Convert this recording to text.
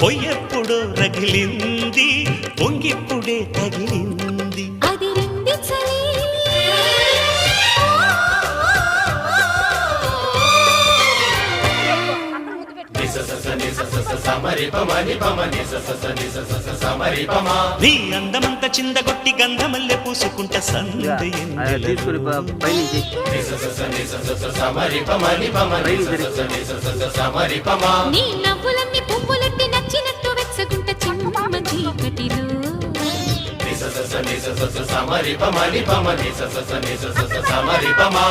పొయ్యెప్పుడో రగిలింది పొంగిప్పుడే తగిలింది అది రండి చలి నీ అందమంత చిందగొట్టి గంధమల్లె పూసుకుంట సందే తీసుకుని పైనుంచి నీ నవ్వులన్నీ పువ్వులెట్టి నచ్చినట్టు వెచ్చగుంట చిమ్మ చీకటిలో Sa sa sa ni sa sa sa sa ma ri pa ma ni pa ma ni sa sa sa ni sa sa sa sa ma ri pa ma